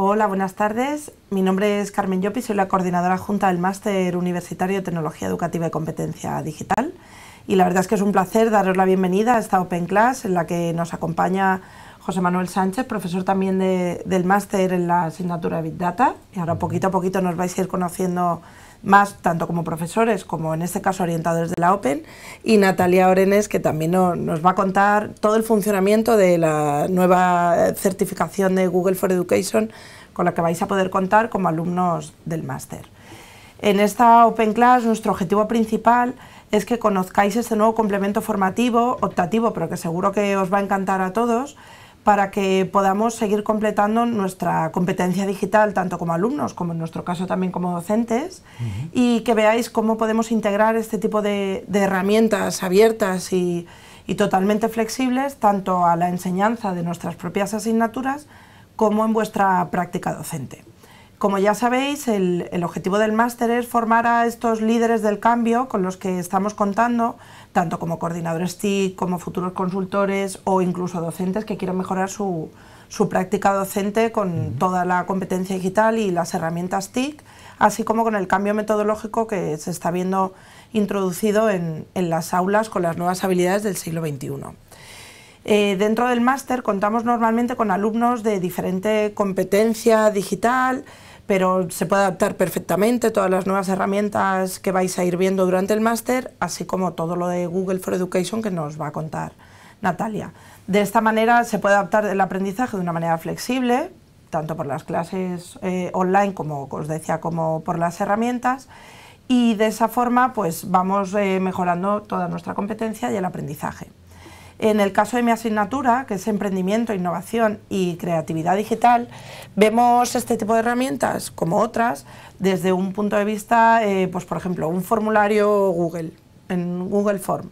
Hola, buenas tardes. Mi nombre es Carmen Llopis, soy la coordinadora adjunta del Máster Universitario de Tecnología Educativa y Competencia Digital. Y la verdad es que es un placer daros la bienvenida a esta Open Class en la que nos acompaña José Manuel Sánchez, profesor también del máster en la asignatura de Big Data. Y ahora poquito a poquito nos vais a ir conociendo más, tanto como profesores como en este caso orientadores de la Open, y Natalia Orenes, que también nos va a contar todo el funcionamiento de la nueva certificación de Google for Education con la que vais a poder contar como alumnos del máster. En esta Open Class nuestro objetivo principal es que conozcáis este nuevo complemento formativo, optativo, pero que seguro que os va a encantar a todos, para que podamos seguir completando nuestra competencia digital, tanto como alumnos, como en nuestro caso también como docentes, y que veáis cómo podemos integrar este tipo de herramientas abiertas y totalmente flexibles, tanto a la enseñanza de nuestras propias asignaturas, como en vuestra práctica docente. Como ya sabéis, el objetivo del máster es formar a estos líderes del cambio con los que estamos contando, tanto como coordinadores TIC, como futuros consultores o incluso docentes que quieran mejorar su práctica docente con toda la competencia digital y las herramientas TIC, así como con el cambio metodológico que se está viendo introducido en las aulas con las nuevas habilidades del siglo XXI. Dentro del máster contamos normalmente con alumnos de diferente competencia digital, pero se puede adaptar perfectamente todas las nuevas herramientas que vais a ir viendo durante el máster, así como todo lo de Google for Education que nos va a contar Natalia. De esta manera se puede adaptar el aprendizaje de una manera flexible, tanto por las clases online como os decía, como por las herramientas, y de esa forma pues vamos mejorando toda nuestra competencia y el aprendizaje. En el caso de mi asignatura, que es Emprendimiento, Innovación y Creatividad Digital, vemos este tipo de herramientas, como otras, desde un punto de vista, pues por ejemplo, un formulario Google, en Google Form,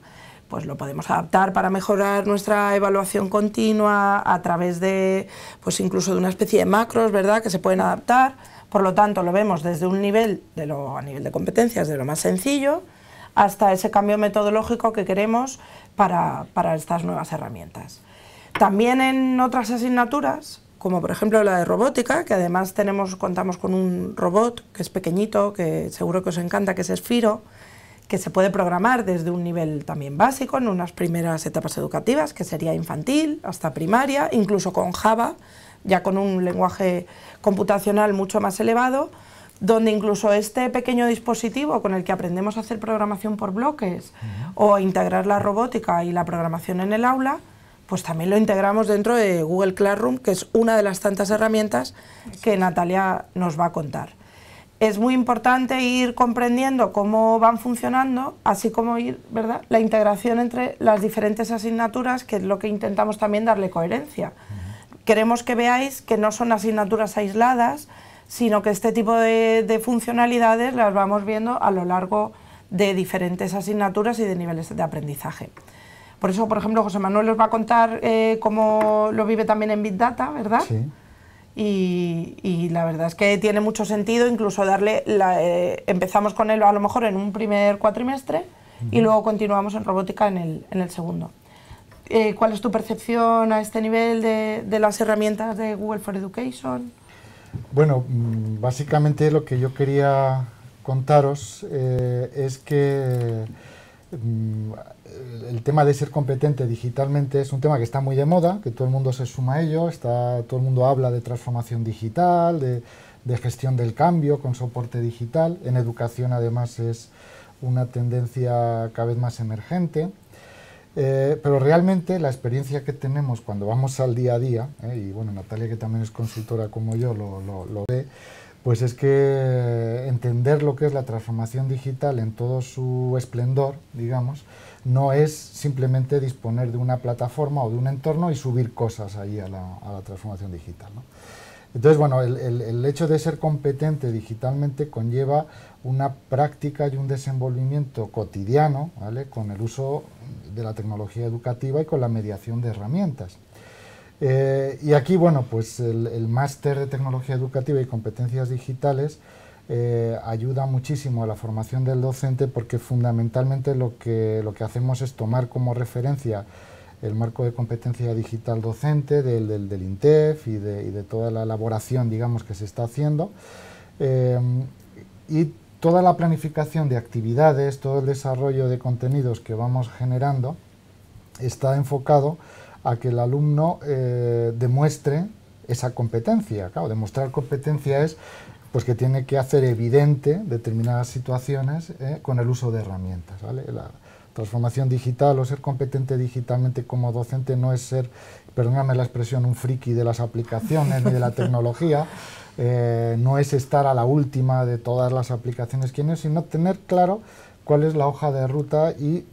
pues lo podemos adaptar para mejorar nuestra evaluación continua a través de, pues incluso de una especie de macros, ¿verdad?, que se pueden adaptar. Por lo tanto, lo vemos desde un nivel, a nivel de competencias, de lo más sencillo, hasta ese cambio metodológico que queremos para estas nuevas herramientas. También en otras asignaturas, como por ejemplo la de robótica, que además contamos con un robot que es pequeñito, que seguro que os encanta, que es Sphero, que se puede programar desde un nivel también básico, en unas primeras etapas educativas, que sería infantil, hasta primaria, incluso con Java, ya con un lenguaje computacional mucho más elevado, donde incluso este pequeño dispositivo con el que aprendemos a hacer programación por bloques o a integrar la robótica y la programación en el aula, pues también lo integramos dentro de Google Classroom, que es una de las tantas herramientas que Natalia nos va a contar. Es muy importante ir comprendiendo cómo van funcionando, así como ¿verdad?, la integración entre las diferentes asignaturas, que es lo que intentamos también darle coherencia. Queremos que veáis que no son asignaturas aisladas, sino que este tipo de funcionalidades las vamos viendo a lo largo de diferentes asignaturas y de niveles de aprendizaje. Por eso, por ejemplo, José Manuel os va a contar cómo lo vive también en Big Data, ¿verdad? Sí. Y la verdad es que tiene mucho sentido incluso empezamos con él a lo mejor en un primer cuatrimestre y luego continuamos en robótica en el segundo. ¿Cuál es tu percepción a este nivel de las herramientas de Google for Education? Bueno, básicamente lo que yo quería contaros es que el tema de ser competente digitalmente es un tema que está muy de moda, que todo el mundo se suma a ello, todo el mundo habla de transformación digital, de gestión del cambio con soporte digital. En educación además es una tendencia cada vez más emergente. Pero realmente la experiencia que tenemos cuando vamos al día a día, y bueno, Natalia, que también es consultora como yo, lo ve, pues es que entender lo que es la transformación digital en todo su esplendor, digamos, no es simplemente disponer de una plataforma o de un entorno y subir cosas ahí a la transformación digital, ¿no? Entonces, bueno, el hecho de ser competente digitalmente conlleva una práctica y un desenvolvimiento cotidiano, ¿vale?, con el uso de la tecnología educativa y con la mediación de herramientas. Y aquí, bueno, pues el máster de tecnología educativa y competencias digitales ayuda muchísimo a la formación del docente, porque fundamentalmente lo que hacemos es tomar como referencia el marco de competencia digital docente del INTEF y de toda la elaboración, digamos, que se está haciendo. Y toda la planificación de actividades, todo el desarrollo de contenidos que vamos generando está enfocado a que el alumno demuestre esa competencia. Claro, demostrar competencia es pues que tiene que hacer evidente determinadas situaciones con el uso de herramientas, ¿vale? La transformación digital o ser competente digitalmente como docente no es ser, perdóname la expresión, un friki de las aplicaciones ni de la tecnología, no es estar a la última de todas las aplicaciones que hay, sino tener claro cuál es la hoja de ruta y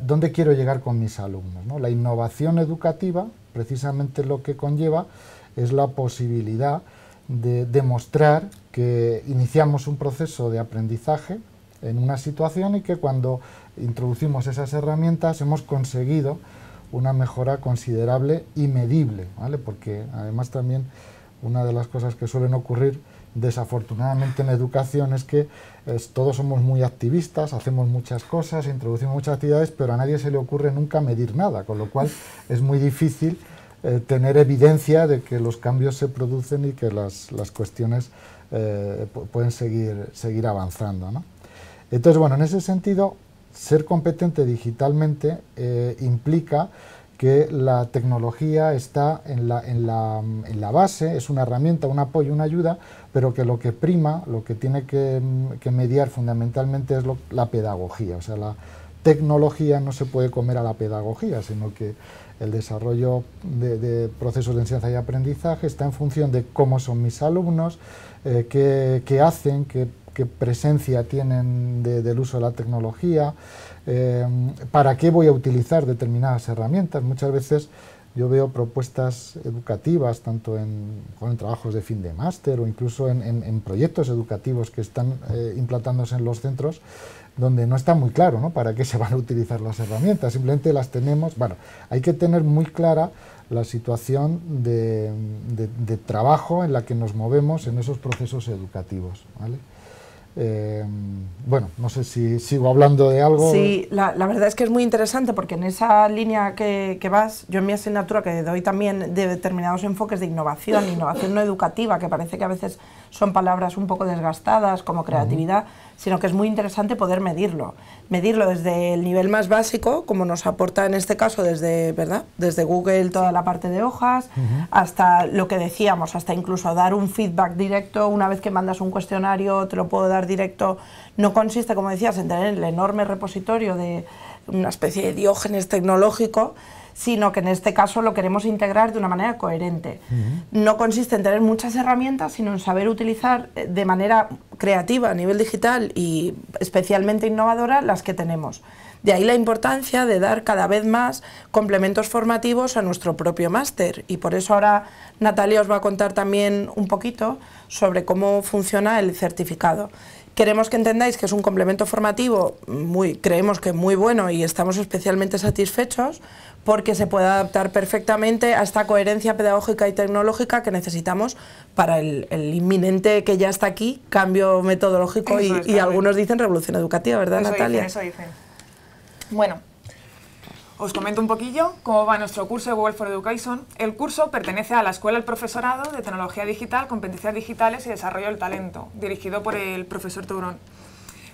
dónde quiero llegar con mis alumnos, ¿no? La innovación educativa, precisamente lo que conlleva, es la posibilidad de demostrar que iniciamos un proceso de aprendizaje en una situación y que cuando introducimos esas herramientas hemos conseguido una mejora considerable y medible, ¿vale? Porque además también una de las cosas que suelen ocurrir desafortunadamente en educación es que todos somos muy activistas, hacemos muchas cosas, introducimos muchas actividades, pero a nadie se le ocurre nunca medir nada, con lo cual es muy difícil tener evidencia de que los cambios se producen y que las cuestiones pueden seguir avanzando, ¿no? Entonces, bueno, en ese sentido, ser competente digitalmente implica que la tecnología está en la base, es una herramienta, un apoyo, una ayuda, pero que lo que prima, lo que tiene que mediar fundamentalmente es la pedagogía. O sea, la tecnología no se puede comer a la pedagogía, sino que el desarrollo de procesos de enseñanza y aprendizaje está en función de cómo son mis alumnos, qué hacen, qué presencia tienen del uso de la tecnología, para qué voy a utilizar determinadas herramientas. Muchas veces yo veo propuestas educativas, tanto en trabajos de fin de máster o incluso en proyectos educativos que están implantándose en los centros, donde no está muy claro, ¿no?, para qué se van a utilizar las herramientas, simplemente las tenemos. Bueno, hay que tener muy clara la situación de trabajo en la que nos movemos en esos procesos educativos, ¿vale? Bueno, no sé si sigo hablando de algo. Sí, la verdad es que es muy interesante porque en esa línea que vas, yo en mi asignatura que doy también de determinados enfoques de innovación no educativa, que parece que a veces son palabras un poco desgastadas como creatividad, sino que es muy interesante poder medirlo desde el nivel más básico, como nos aporta en este caso desde Google toda la parte de hojas, hasta lo que decíamos, hasta incluso dar un feedback directo. Una vez que mandas un cuestionario te lo puedo dar directo. No consiste, como decías, en tener el enorme repositorio de una especie de Diógenes tecnológico, sino que en este caso lo queremos integrar de una manera coherente. No consiste en tener muchas herramientas, sino en saber utilizar de manera creativa a nivel digital y especialmente innovadora las que tenemos. De ahí la importancia de dar cada vez más complementos formativos a nuestro propio máster, y por eso ahora Natalia os va a contar también un poquito sobre cómo funciona el certificado. Queremos que entendáis que es un complemento formativo creemos que muy bueno, y estamos especialmente satisfechos porque se puede adaptar perfectamente a esta coherencia pedagógica y tecnológica que necesitamos para el inminente, que ya está aquí, cambio metodológico y algunos dicen revolución educativa, ¿verdad, Natalia? Eso dicen. Bueno, os comento un poquillo cómo va nuestro curso de Google for Education. El curso pertenece a la Escuela del Profesorado de Tecnología Digital, Competencias Digitales y Desarrollo del Talento, dirigido por el profesor Tourón.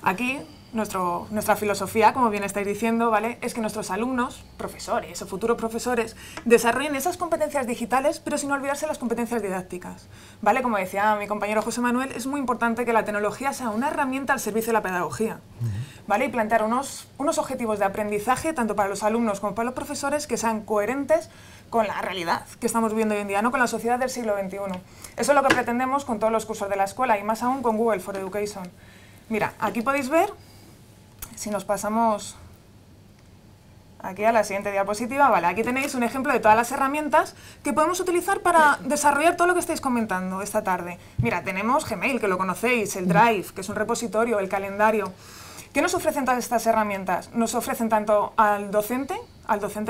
Aquí, nuestra filosofía, como bien estáis diciendo, ¿vale?, es que nuestros alumnos, profesores o futuros profesores, desarrollen esas competencias digitales, pero sin olvidarse las competencias didácticas, ¿vale? Como decía mi compañero José Manuel, es muy importante que la tecnología sea una herramienta al servicio de la pedagogía, ¿vale? Y plantear unos objetivos de aprendizaje, tanto para los alumnos como para los profesores, que sean coherentes con la realidad que estamos viviendo hoy en día, no con la sociedad del siglo XXI. Eso es lo que pretendemos con todos los cursos de la escuela, y más aún con Google for Education. Mira, aquí podéis ver, si nos pasamos aquí a la siguiente diapositiva, vale, aquí tenéis un ejemplo de todas las herramientas que podemos utilizar para desarrollar todo lo que estáis comentando esta tarde. Mira, tenemos Gmail, que lo conocéis, el Drive, que es un repositorio, el calendario. ¿Qué nos ofrecen todas estas herramientas? Nos ofrecen tanto al docente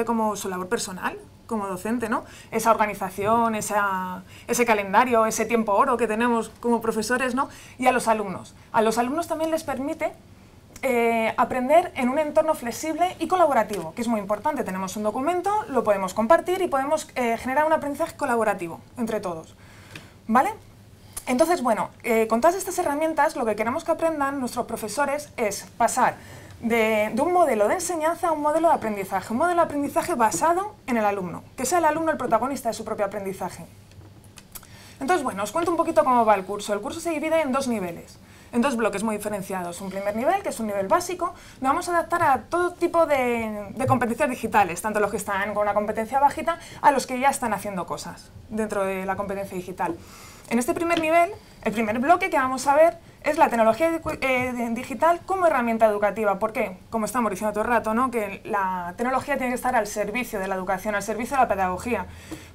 como su labor personal, como docente, ¿no? Esa organización, ese calendario, ese tiempo oro que tenemos como profesores, ¿no? Y a los alumnos. A los alumnos también les permite aprender en un entorno flexible y colaborativo, que es muy importante. Tenemos un documento, lo podemos compartir y podemos generar un aprendizaje colaborativo entre todos, ¿vale? Entonces, bueno, con todas estas herramientas lo que queremos que aprendan nuestros profesores es pasar de un modelo de enseñanza a un modelo de aprendizaje basado en el alumno, que sea el alumno el protagonista de su propio aprendizaje. Entonces, bueno, os cuento un poquito cómo va el curso. El curso se divide en 2 niveles, en 2 bloques muy diferenciados. Un primer nivel, que es un nivel básico, nos vamos a adaptar a todo tipo de competencias digitales, tanto los que están con una competencia bajita a los que ya están haciendo cosas dentro de la competencia digital. En este primer nivel, el primer bloque que vamos a ver es la tecnología digital como herramienta educativa. ¿Por qué? Como estamos diciendo todo el rato, ¿no? Que la tecnología tiene que estar al servicio de la educación, al servicio de la pedagogía.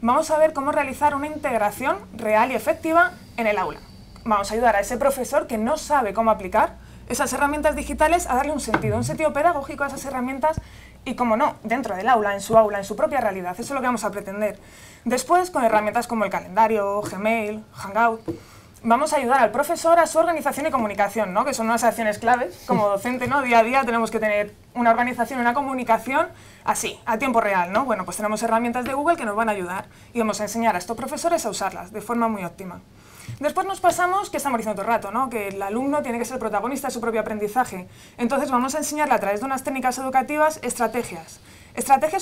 Vamos a ver cómo realizar una integración real y efectiva en el aula. Vamos a ayudar a ese profesor que no sabe cómo aplicar esas herramientas digitales a darle un sentido pedagógico a esas herramientas y, como no, dentro del aula, en su propia realidad. Eso es lo que vamos a pretender. Después, con herramientas como el calendario, Gmail, Hangout, vamos a ayudar al profesor a su organización y comunicación, ¿no? Que son unas acciones claves. Como docente, ¿no? Día a día tenemos que tener una organización y una comunicación así, a tiempo real, ¿no? Bueno, pues tenemos herramientas de Google que nos van a ayudar y vamos a enseñar a estos profesores a usarlas de forma muy óptima. Después nos pasamos, que estamos diciendo todo el rato, ¿no? Que el alumno tiene que ser el protagonista de su propio aprendizaje. Entonces vamos a enseñarle a través de unas técnicas educativas estrategias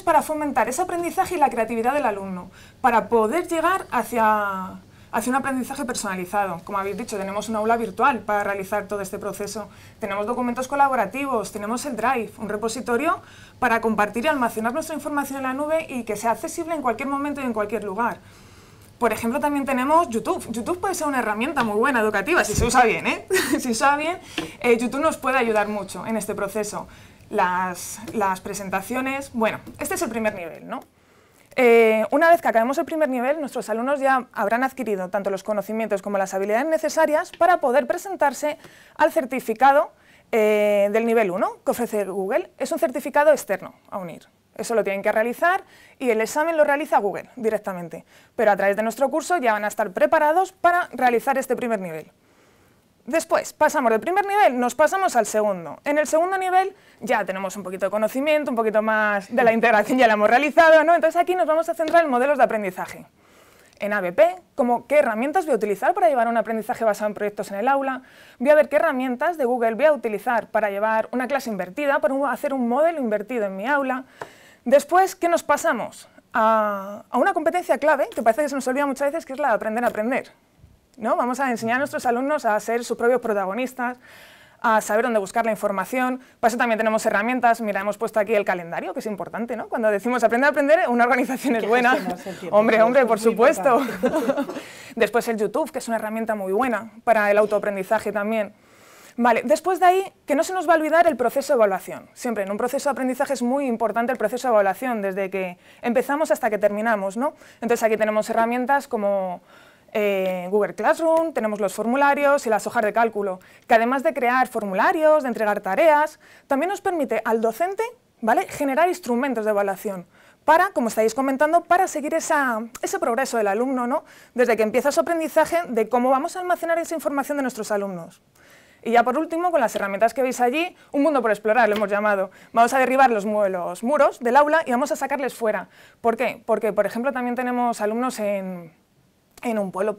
para fomentar ese aprendizaje y la creatividad del alumno, para poder llegar hacia un aprendizaje personalizado. Como habéis dicho, tenemos un aula virtual para realizar todo este proceso. Tenemos documentos colaborativos, tenemos el Drive, un repositorio para compartir y almacenar nuestra información en la nube y que sea accesible en cualquier momento y en cualquier lugar. Por ejemplo, también tenemos YouTube. YouTube puede ser una herramienta muy buena educativa, si se usa bien, ¿eh? Si se usa bien, YouTube nos puede ayudar mucho en este proceso. Las presentaciones... Bueno, este es el primer nivel, ¿no? Una vez que acabemos el primer nivel, nuestros alumnos ya habrán adquirido tanto los conocimientos como las habilidades necesarias para poder presentarse al certificado del nivel 1 que ofrece Google. Es un certificado externo a unir. Eso lo tienen que realizar y el examen lo realiza Google directamente. Pero a través de nuestro curso ya van a estar preparados para realizar este primer nivel. Después, pasamos del primer nivel, nos pasamos al segundo. En el segundo nivel ya tenemos un poquito de conocimiento, un poquito más de la integración, ya la hemos realizado, ¿no? Entonces aquí nos vamos a centrar en modelos de aprendizaje. En ABP, como qué herramientas voy a utilizar para llevar un aprendizaje basado en proyectos en el aula. Voy a ver qué herramientas de Google voy a utilizar para llevar una clase invertida, para hacer un modelo invertido en mi aula. Después, ¿qué nos pasamos? A una competencia clave, que parece que se nos olvida muchas veces, que es la de aprender a aprender, ¿no? Vamos a enseñar a nuestros alumnos a ser sus propios protagonistas, a saber dónde buscar la información. Para eso también tenemos herramientas. Mira, hemos puesto aquí el calendario, que es importante, ¿no? Cuando decimos aprender a aprender, una organización es buena. Hombre, por supuesto. Después el YouTube, que es una herramienta muy buena para el autoaprendizaje también. Vale, después de ahí, que no se nos va a olvidar el proceso de evaluación. Siempre en un proceso de aprendizaje es muy importante el proceso de evaluación, desde que empezamos hasta que terminamos, ¿no? Entonces aquí tenemos herramientas como Google Classroom, tenemos los formularios y las hojas de cálculo, que además de crear formularios, de entregar tareas, también nos permite al docente, ¿vale?, generar instrumentos de evaluación para, como estáis comentando, para seguir ese progreso del alumno, ¿no?, desde que empieza su aprendizaje, de cómo vamos a almacenar esa información de nuestros alumnos. Y ya por último, con las herramientas que veis allí, un mundo por explorar, lo hemos llamado. Vamos a derribar los muros del aula y vamos a sacarles fuera. ¿Por qué? Porque, por ejemplo, también tenemos alumnos en un pueblo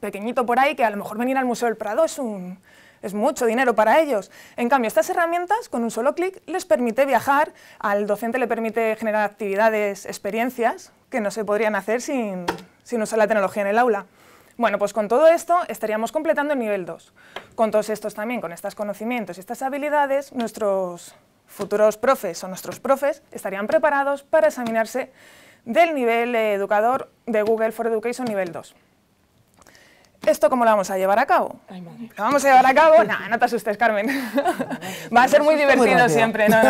pequeñito por ahí, que a lo mejor venir al Museo del Prado es mucho dinero para ellos. En cambio, estas herramientas, con un solo clic, les permite viajar, al docente le permite generar actividades, experiencias, que no se podrían hacer sin usar la tecnología en el aula. Bueno, pues con todo esto estaríamos completando el nivel 2. Con todos estos también, con estos conocimientos y estas habilidades, nuestros futuros profes o nuestros profes estarían preparados para examinarse del nivel educador de Google for Education nivel 2. ¿Esto cómo lo vamos a llevar a cabo? ¿Lo vamos a llevar a cabo? No te asustes, Carmen. Va a ser muy divertido siempre. No.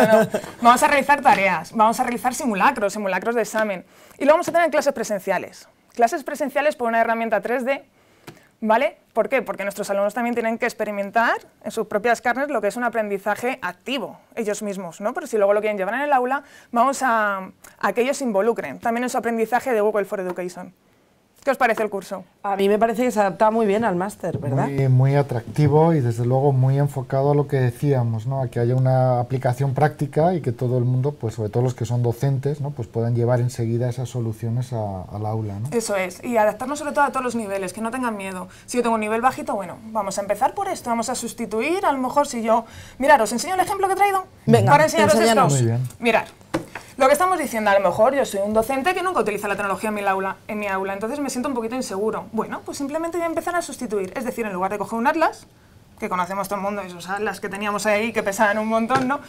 Vamos a realizar tareas, vamos a realizar simulacros de examen. Y lo vamos a tener en clases presenciales. Clases presenciales por una herramienta 3D, ¿vale? ¿Por qué? Porque nuestros alumnos también tienen que experimentar en sus propias carnes lo que es un aprendizaje activo, ellos mismos, ¿no? Pero si luego lo quieren llevar en el aula, vamos a que ellos se involucren también en su aprendizaje de Google for Education. ¿Qué os parece el curso? A mí me parece que se adapta muy bien al máster, ¿verdad? Muy atractivo y desde luego muy enfocado a lo que decíamos, ¿no? A que haya una aplicación práctica y que todo el mundo, pues sobre todo los que son docentes, ¿no? Pues puedan llevar enseguida esas soluciones al aula, ¿no? Eso es, y adaptarnos sobre todo a todos los niveles, que no tengan miedo. Si yo tengo un nivel bajito, bueno, vamos a empezar por esto, vamos a sustituir, a lo mejor si yo... Mirad, ¿os enseño el ejemplo que he traído? Venga, para enseñaros esto. Muy bien. Mirad. Lo que estamos diciendo, a lo mejor yo soy un docente que nunca utiliza la tecnología en mi aula, entonces me siento un poquito inseguro. Bueno, pues simplemente voy a empezar a sustituir. Es decir, en lugar de coger un atlas, que conocemos todo el mundo, esos atlas que teníamos ahí que pesaban un montón, ¿no?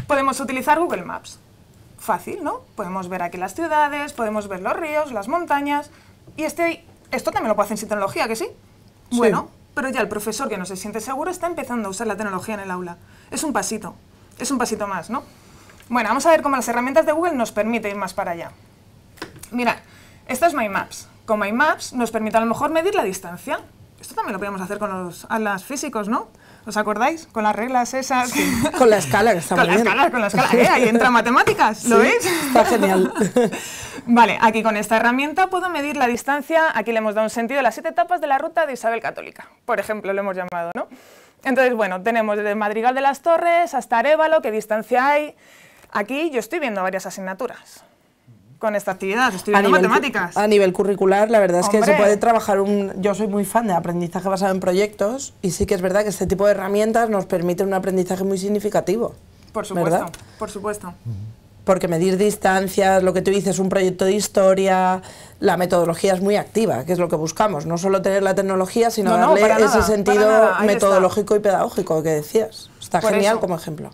Podemos utilizar Google Maps. Fácil, ¿no? Podemos ver aquí las ciudades, podemos ver los ríos, las montañas. Y esto también lo puede hacer sin tecnología, ¿que sí? Sí. Bueno, pero ya el profesor que no se siente seguro está empezando a usar la tecnología en el aula. Es un pasito más, ¿no? Bueno, vamos a ver cómo las herramientas de Google nos permiten ir más para allá. Mirad, esto es My Maps. Con My Maps nos permite a lo mejor medir la distancia. Esto también lo podíamos hacer con los atlas físicos, ¿no? ¿Os acordáis? Con las reglas esas. Sí. Con la escala, que está muy bien. Con la escala. Ahí entra matemáticas, ¿lo veis? Está genial. Vale, aquí con esta herramienta puedo medir la distancia. Aquí le hemos dado un sentido a las 7 etapas de la ruta de Isabel Católica, por ejemplo, lo hemos llamado, ¿no? Entonces, bueno, tenemos desde Madrigal de las Torres hasta Arévalo, qué distancia hay. Aquí yo estoy viendo varias asignaturas con esta actividad, estoy viendo matemáticas. A nivel curricular, la verdad es que Hombre. se puede trabajar yo soy muy fan de aprendizaje basado en proyectos y sí que es verdad que este tipo de herramientas nos permiten un aprendizaje muy significativo. Por supuesto, ¿verdad? por supuesto. Porque medir distancias, lo que tú dices, un proyecto de historia, la metodología es muy activa, que es lo que buscamos. No solo tener la tecnología, sino No, darle para nada, ese sentido para nada, ahí metodológico y pedagógico que decías. Está Por genial eso. como ejemplo.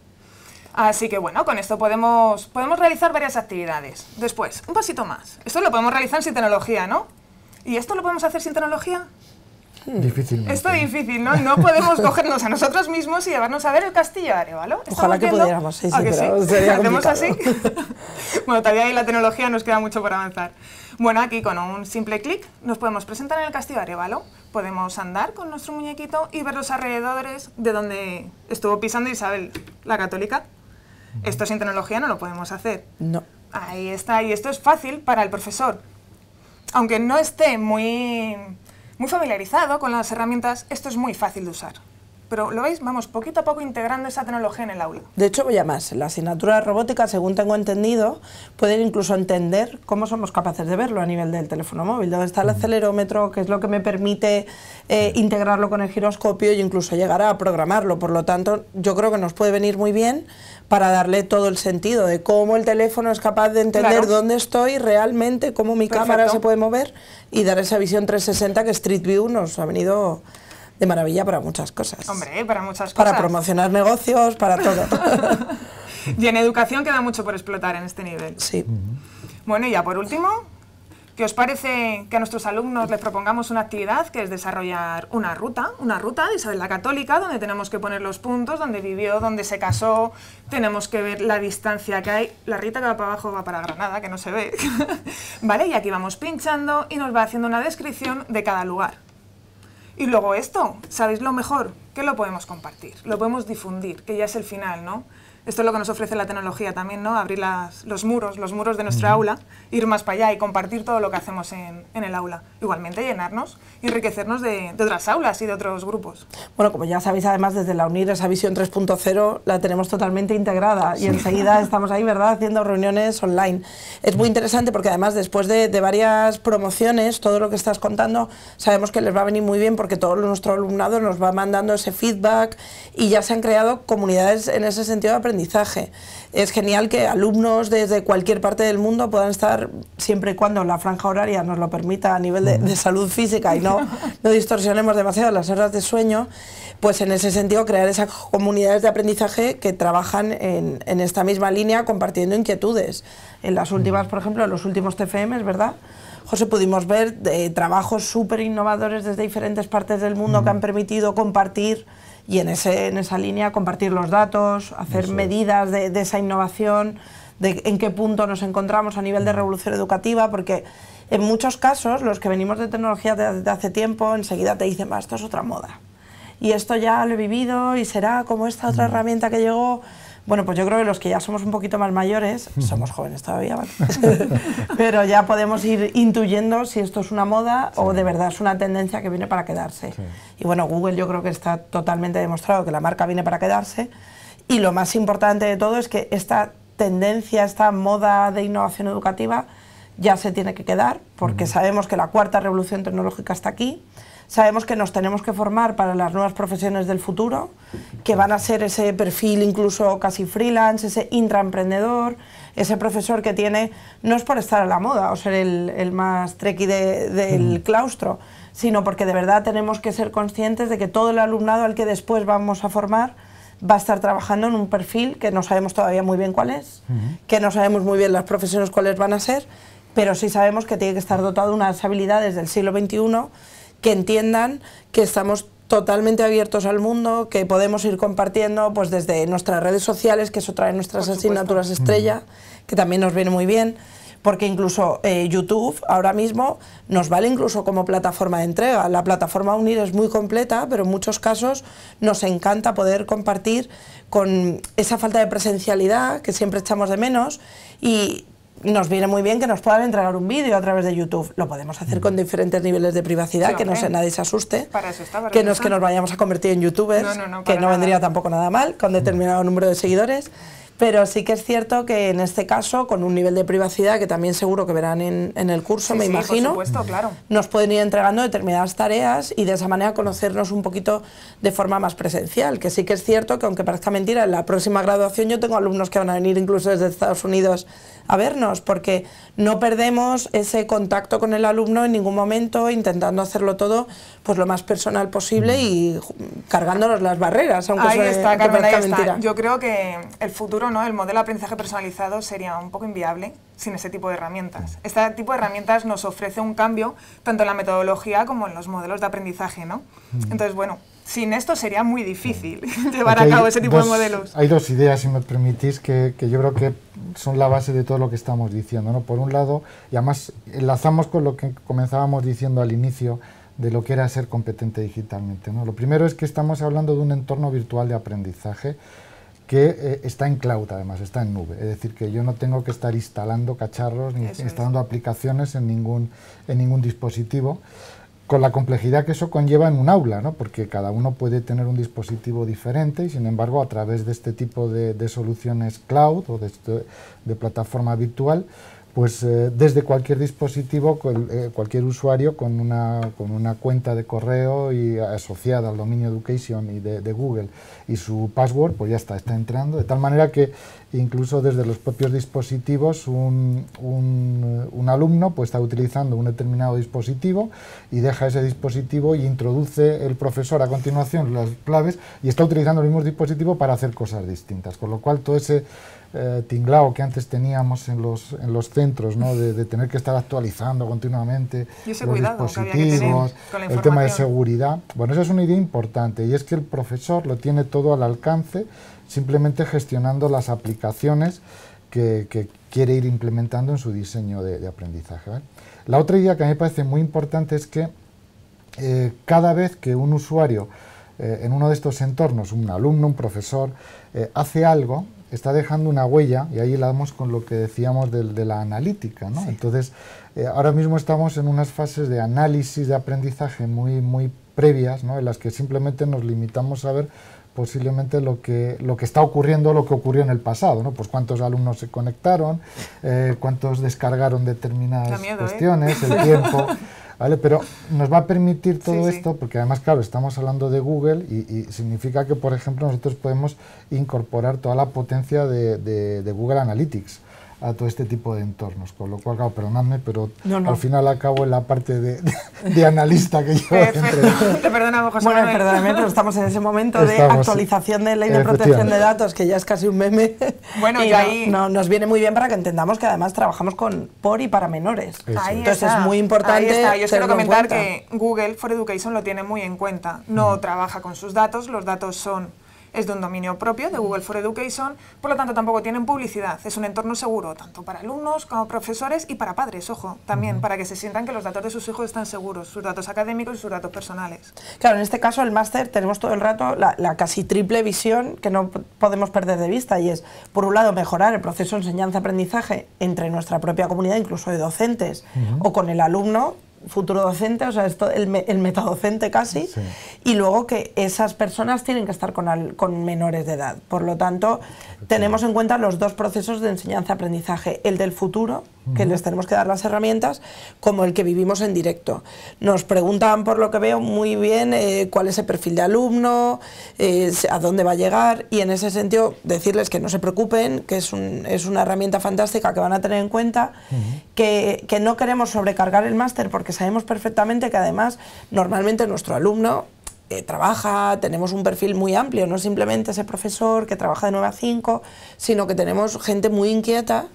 Así que bueno, con esto podemos realizar varias actividades. Después, un pasito más. Esto lo podemos realizar sin tecnología, ¿no? ¿Y esto lo podemos hacer sin tecnología? Difícilmente. Esto es difícil, ¿no? No podemos cogernos a nosotros mismos y llevarnos a ver el castillo de Arévalo. Ojalá que pudiéramos, sí, ¿A que pero sí? sería ¿Hacemos así? complicado. Bueno, todavía ahí la tecnología nos queda mucho por avanzar. Bueno, aquí con un simple clic nos podemos presentar en el castillo de Arévalo. Podemos andar con nuestro muñequito y ver los alrededores de donde estuvo pisando Isabel la Católica. Esto sin tecnología no lo podemos hacer. No. Ahí está, y esto es fácil para el profesor. Aunque no esté muy familiarizado con las herramientas, esto es muy fácil de usar. Pero, ¿lo veis? Vamos poquito a poco integrando esa tecnología en el aula. De hecho, voy a más. En la asignatura de robótica, según tengo entendido, pueden incluso entender cómo somos capaces de verlo a nivel del teléfono móvil. Dónde está el acelerómetro, qué es lo que me permite integrarlo con el giroscopio e incluso llegar a programarlo. Por lo tanto, yo creo que nos puede venir muy bien para darle todo el sentido de cómo el teléfono es capaz de entender Claro. dónde estoy realmente, cómo mi cámara Perfecto. se puede mover y dar esa visión 360 que Street View nos ha venido de maravilla para muchas cosas. Hombre, para muchas cosas. Para promocionar negocios, para todo. Y en educación queda mucho por explotar en este nivel. Sí. Bueno, y ya por último, ¿qué os parece que a nuestros alumnos les propongamos una actividad que es desarrollar una ruta de Isabel la Católica, donde tenemos que poner los puntos, donde vivió, donde se casó, tenemos que ver la distancia que hay, la Rita que va para abajo va para Granada, que no se ve, ¿vale? Y aquí vamos pinchando y nos va haciendo una descripción de cada lugar. Y luego esto, ¿sabéis lo mejor? Que lo podemos compartir, lo podemos difundir, que ya es el final, ¿no? Esto es lo que nos ofrece la tecnología también, ¿no? Abrir los muros de nuestra aula, ir más para allá y compartir todo lo que hacemos en el aula. Igualmente llenarnos y enriquecernos de otras aulas y de otros grupos. Bueno, como ya sabéis, además desde la UNIR esa visión 3.0 la tenemos totalmente integrada y enseguida estamos ahí, ¿verdad?, haciendo reuniones online. Es muy interesante porque además después de varias promociones, todo lo que estás contando, sabemos que les va a venir muy bien porque todo nuestro alumnado nos va mandando ese feedback y ya se han creado comunidades en ese sentido de aprendizaje. Es genial que alumnos desde cualquier parte del mundo puedan estar, siempre y cuando la franja horaria nos lo permita a nivel de salud física y no distorsionemos demasiado las horas de sueño, pues en ese sentido crear esas comunidades de aprendizaje que trabajan en esta misma línea compartiendo inquietudes. En las últimas, por ejemplo, en los últimos TFMs, ¿verdad?, José, pudimos ver trabajos súper innovadores desde diferentes partes del mundo que han permitido compartir y en esa línea compartir los datos, hacer medidas de esa innovación, de en qué punto nos encontramos a nivel de revolución educativa, porque en muchos casos los que venimos de tecnología desde hace tiempo enseguida te dicen, esto es otra moda y esto ya lo he vivido y será como esta otra herramienta que llegó. Bueno, pues yo creo que los que ya somos un poquito más mayores, somos jóvenes todavía, ¿vale? Pero ya podemos ir intuyendo si esto es una moda o de verdad es una tendencia que viene para quedarse. Y bueno, Google yo creo que está totalmente demostrado que la marca viene para quedarse, y lo más importante de todo es que esta tendencia, esta moda de innovación educativa ya se tiene que quedar, porque sabemos que la cuarta revolución tecnológica está aquí. Sabemos que nos tenemos que formar para las nuevas profesiones del futuro, que van a ser ese perfil incluso casi freelance, ese intraemprendedor, ese profesor que tiene, no es por estar a la moda o ser el más treki del claustro, sino porque de verdad tenemos que ser conscientes de que todo el alumnado al que después vamos a formar va a estar trabajando en un perfil que no sabemos todavía muy bien cuál es, que no sabemos muy bien las profesiones cuáles van a ser, pero sí sabemos que tiene que estar dotado de unas habilidades del siglo XXI que entiendan que estamos totalmente abiertos al mundo, que podemos ir compartiendo pues desde nuestras redes sociales, que es otra de nuestras asignaturas estrella, que también nos viene muy bien, porque incluso YouTube ahora mismo nos vale incluso como plataforma de entrega. La plataforma UNIR es muy completa, pero en muchos casos nos encanta poder compartir con esa falta de presencialidad que siempre echamos de menos, y nos viene muy bien que nos puedan entregar un vídeo a través de YouTube. Lo podemos hacer con diferentes niveles de privacidad, que nadie se asuste, para eso está, que no es que nos vayamos a convertir en youtubers, que no vendría tampoco nada mal, con determinado número de seguidores, pero sí que es cierto que en este caso, con un nivel de privacidad que también seguro que verán en el curso, me imagino, por supuesto, claro, nos pueden ir entregando determinadas tareas y de esa manera conocernos un poquito de forma más presencial, que sí que es cierto que aunque parezca mentira, en la próxima graduación yo tengo alumnos que van a venir incluso desde Estados Unidos a vernos, porque no perdemos ese contacto con el alumno en ningún momento, intentando hacerlo todo pues lo más personal posible y cargándonos las barreras, aunque ahí está, Carmen, parezca mentira. Yo creo que el futuro, ¿no? El modelo de aprendizaje personalizado sería un poco inviable sin ese tipo de herramientas. Este tipo de herramientas nos ofrece un cambio tanto en la metodología como en los modelos de aprendizaje, ¿no? Entonces, bueno, sin esto sería muy difícil llevar a cabo ese tipo de modelos. Hay dos ideas, si me permitís, que yo creo que son la base de todo lo que estamos diciendo, ¿no? Por un lado, y además enlazamos con lo que comenzábamos diciendo al inicio de lo que era ser competente digitalmente, ¿no? Lo primero es que estamos hablando de un entorno virtual de aprendizaje que está en cloud, además, está en nube. Es decir, que yo no tengo que estar instalando cacharros ni instalando aplicaciones en ningún dispositivo, con la complejidad que eso conlleva en un aula, ¿no? Porque cada uno puede tener un dispositivo diferente y, sin embargo, a través de este tipo de soluciones cloud o de plataforma virtual, pues desde cualquier dispositivo, cualquier usuario con una cuenta de correo y asociada al dominio Education y de Google y su password, pues ya está entrando, de tal manera que incluso desde los propios dispositivos un alumno pues está utilizando un determinado dispositivo y deja ese dispositivo y introduce el profesor a continuación las claves y está utilizando el mismo dispositivo para hacer cosas distintas, con lo cual todo ese tinglao que antes teníamos en los centros, ¿no? de tener que estar actualizando continuamente los dispositivos, el tema de seguridad. Bueno, esa es una idea importante, y es que el profesor lo tiene todo al alcance, simplemente gestionando las aplicaciones que quiere ir implementando en su diseño de aprendizaje, ¿vale? La otra idea que a mí me parece muy importante es que cada vez que un usuario en uno de estos entornos, un alumno, un profesor, hace algo, está dejando una huella, y ahí la damos con lo que decíamos de la analítica, ¿no? Sí. Entonces, ahora mismo estamos en unas fases de análisis de aprendizaje muy previas, ¿no? En las que simplemente nos limitamos a ver posiblemente lo que está ocurriendo, lo que ocurrió en el pasado, ¿no? Pues cuántos alumnos se conectaron, cuántos descargaron determinadas cuestiones, el tiempo, ¿vale? Pero nos va a permitir todo esto, porque además, claro, estamos hablando de Google y significa que, por ejemplo, nosotros podemos incorporar toda la potencia de Google Analytics a todo este tipo de entornos, con lo cual, claro, perdonadme, pero al final acabo en la parte de analista que yo Te perdonamos, José Manuel. Bueno, perdóname, pero estamos en ese momento de actualización de ley de protección de datos, que ya es casi un meme. Bueno, y ahí nos viene muy bien para que entendamos que además trabajamos por y para menores. Entonces es muy importante. Yo quiero comentar que Google for Education lo tiene muy en cuenta. No trabaja con sus datos, los datos son es de un dominio propio, de Google for Education, por lo tanto tampoco tienen publicidad. Es un entorno seguro, tanto para alumnos como profesores y para padres, ojo, también, para que se sientan que los datos de sus hijos están seguros, sus datos académicos y sus datos personales. Claro, en este caso el máster tenemos todo el rato la casi triple visión que no podemos perder de vista, y es, por un lado, mejorar el proceso de enseñanza-aprendizaje entre nuestra propia comunidad, incluso de docentes, o con el alumno, futuro docente, o sea, esto, el metadocente casi, sí. Y luego que esas personas tienen que estar con menores de edad. Por lo tanto, tenemos en cuenta los dos procesos de enseñanza-aprendizaje, el del futuro, que les tenemos que dar las herramientas, como el que vivimos en directo. Nos preguntan, por lo que veo, muy bien cuál es el perfil de alumno, a dónde va a llegar, y en ese sentido decirles que no se preocupen, que es una herramienta fantástica que van a tener en cuenta, que no queremos sobrecargar el máster, porque sabemos perfectamente que además normalmente nuestro alumno trabaja, tenemos un perfil muy amplio, no simplemente ese profesor que trabaja de 9 a 5, sino que tenemos gente muy inquieta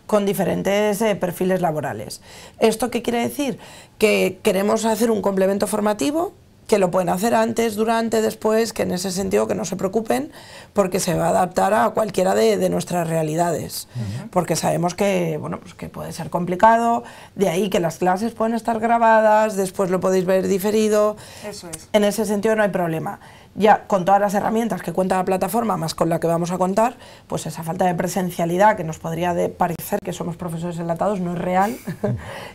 con diferentes perfiles laborales. ¿Esto qué quiere decir? Que queremos hacer un complemento formativo, que lo pueden hacer antes, durante, después, que en ese sentido que no se preocupen, porque se va a adaptar a cualquiera de nuestras realidades, porque sabemos que, bueno, pues que puede ser complicado, de ahí que las clases pueden estar grabadas, después lo podéis ver diferido. Eso es. En ese sentido no hay problema. Ya con todas las herramientas que cuenta la plataforma, más con la que vamos a contar, pues esa falta de presencialidad que nos podría parecer que somos profesores enlatados no es real.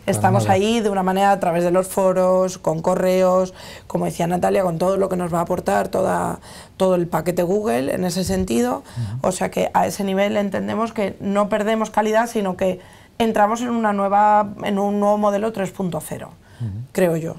Estamos ahí de una manera a través de los foros, con correos, como decía Natalia, con todo lo que nos va a aportar todo el paquete Google en ese sentido. O sea que a ese nivel entendemos que no perdemos calidad, sino que entramos en un nuevo modelo 3.0, creo yo.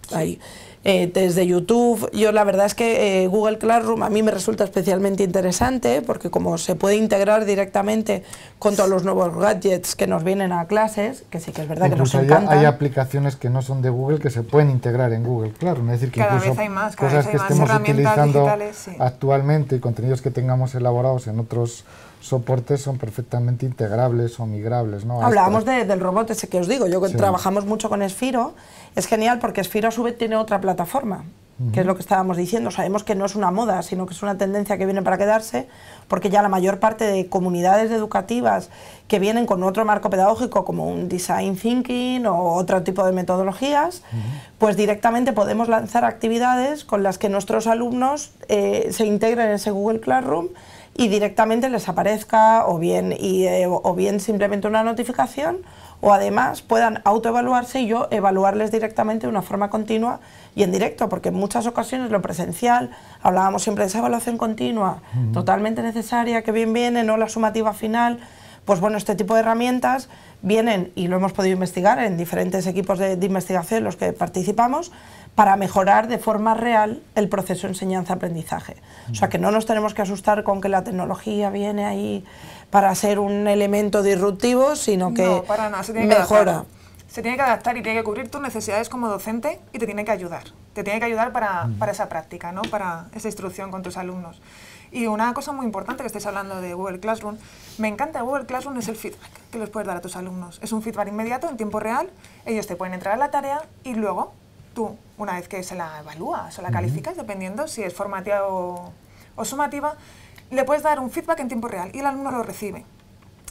Sí. Ahí. Desde YouTube, yo la verdad es que Google Classroom a mí me resulta especialmente interesante, porque como se puede integrar directamente con todos los nuevos gadgets que nos vienen a clases, que sí que es verdad que nos encantan. Hay aplicaciones que no son de Google que se pueden integrar en Google Classroom, es decir, que cada incluso vez hay más, cosas que estemos utilizando digitales, sí, actualmente y contenidos que tengamos elaborados en otros soportes son perfectamente integrables o migrables, ¿no? Hablábamos del robot ese que os digo, yo que trabajamos mucho con Sphero, es genial porque Sphero a su vez tiene otra plataforma, que es lo que estábamos diciendo. Sabemos que no es una moda, sino que es una tendencia que viene para quedarse, porque ya la mayor parte de comunidades educativas que vienen con otro marco pedagógico, como un design thinking o otro tipo de metodologías, pues directamente podemos lanzar actividades con las que nuestros alumnos se integren en ese Google Classroom y directamente les aparezca o bien simplemente una notificación, o además puedan autoevaluarse y yo evaluarles directamente de una forma continua y en directo, porque en muchas ocasiones lo presencial, hablábamos siempre de esa evaluación continua, totalmente necesaria, que bien viene, no la sumativa final. Pues bueno, este tipo de herramientas vienen, y lo hemos podido investigar en diferentes equipos de investigación en los que participamos, para mejorar de forma real el proceso de enseñanza-aprendizaje. O sea, que no nos tenemos que asustar con que la tecnología viene ahí para ser un elemento disruptivo, sino que no, para nada, mejora. Se tiene que adaptar y tiene que cubrir tus necesidades como docente y te tiene que ayudar. Te tiene que ayudar para esa práctica, ¿no? Para esa instrucción con tus alumnos. Y una cosa muy importante que estáis hablando de Google Classroom, me encanta de Google Classroom es el feedback que les puedes dar a tus alumnos. Es un feedback inmediato, en tiempo real, ellos te pueden entrar a la tarea y luego tú, una vez que se la evalúas o la calificas, dependiendo si es formativa o sumativa, le puedes dar un feedback en tiempo real y el alumno lo recibe.